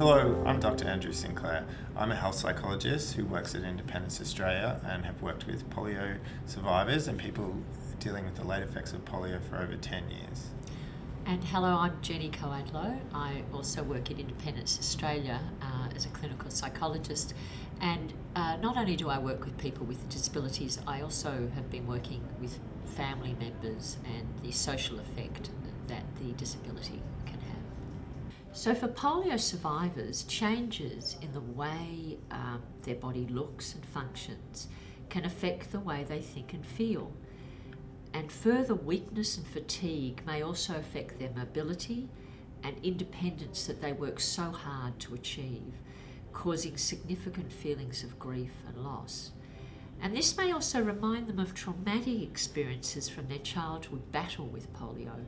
Hello, I'm Dr. Andrew Sinclair. I'm a health psychologist who works at Independence Australia and have worked with polio survivors and people dealing with the late effects of polio for over 10 years. And hello, I'm Jenny Coadlo. I also work at Independence Australia as a clinical psychologist. And not only do I work with people with disabilities, I also have been working with family members and the social effect that the disability can have. So for polio survivors, changes in the way their body looks and functions can affect the way they think and feel. And further weakness and fatigue may also affect their mobility and independence that they work so hard to achieve, causing significant feelings of grief and loss. And this may also remind them of traumatic experiences from their childhood battle with polio.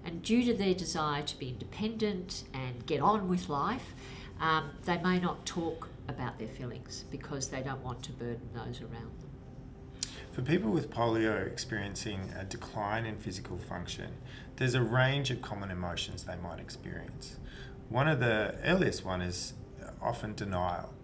And due to their desire to be independent and get on with life, they may not talk about their feelings because they don't want to burden those around them. For people with polio experiencing a decline in physical function, there's a range of common emotions they might experience. One of the earliest one is often denial,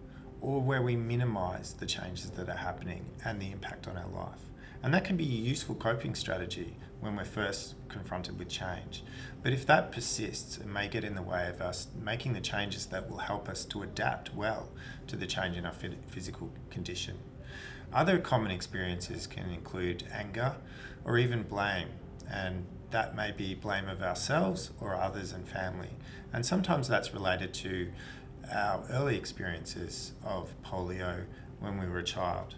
or where we minimise the changes that are happening and the impact on our life. And that can be a useful coping strategy when we're first confronted with change. But if that persists, it may get in the way of us making the changes that will help us to adapt well to the change in our physical condition. Other common experiences can include anger or even blame, and that may be blame of ourselves or others and family. And sometimes that's related to our early experiences of polio when we were a child.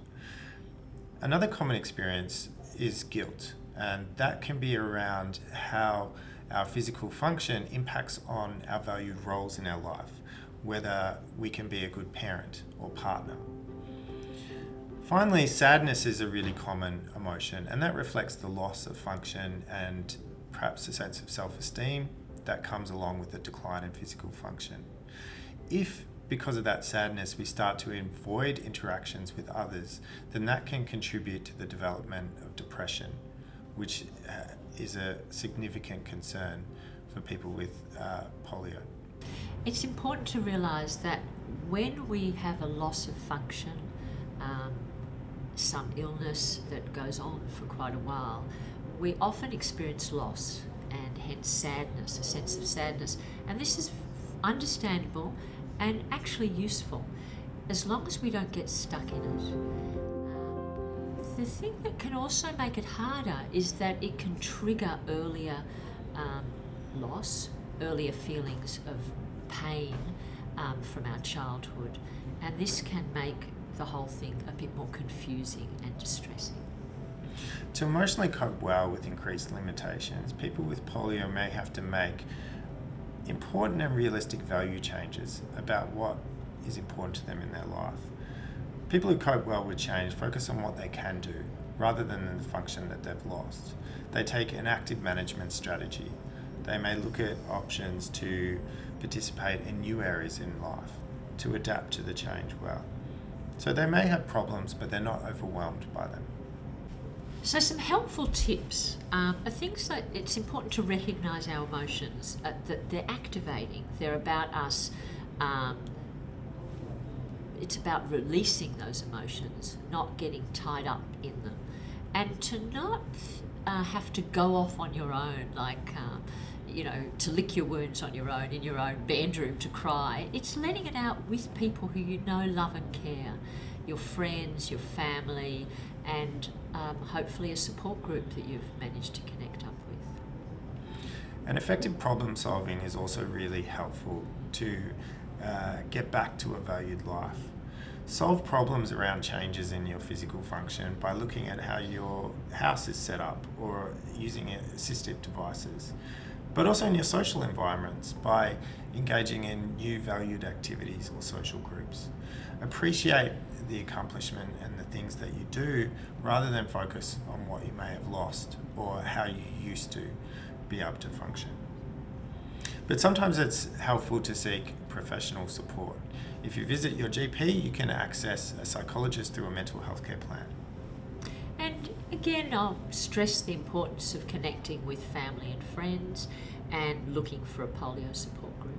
Another common experience is guilt, and that can be around how our physical function impacts on our valued roles in our life, whether we can be a good parent or partner. Finally, sadness is a really common emotion, and that reflects the loss of function and perhaps a sense of self-esteem that comes along with the decline in physical function. If, because of that sadness, we start to avoid interactions with others, then that can contribute to the development of depression, which is a significant concern for people with polio. It's important to realise that when we have a loss of function, some illness that goes on for quite a while, we often experience loss and hence sadness, a sense of sadness. And this is understandable and actually useful, as long as we don't get stuck in it. The thing that can also make it harder is that it can trigger earlier loss, earlier feelings of pain from our childhood, and this can make the whole thing a bit more confusing and distressing. To emotionally cope well with increased limitations, people with polio may have to make important and realistic value changes about what is important to them in their life. People who cope well with change focus on what they can do rather than the function that they've lost. They take an active management strategy. They may look at options to participate in new areas in life, to adapt to the change well. So they may have problems, but they're not overwhelmed by them. So some helpful tips are things that it's important to recognise our emotions, that they're activating, they're about us, it's about releasing those emotions, not getting tied up in them. And to not have to go off on your own, like, to lick your wounds on your own in your own bedroom to cry. It's letting it out with people who you know, love and care, your friends, your family, and hopefully a support group that you've managed to connect up with. And effective problem solving is also really helpful to get back to a valued life. Solve problems around changes in your physical function by looking at how your house is set up or using assistive devices, but also in your social environments by engaging in new valued activities or social groups. Appreciate the accomplishment and the things that you do rather than focus on what you may have lost or how you used to be able to function. But sometimes it's helpful to seek professional support. If you visit your GP, you can access a psychologist through a mental health care plan. And again, I'll stress the importance of connecting with family and friends and looking for a polio support group.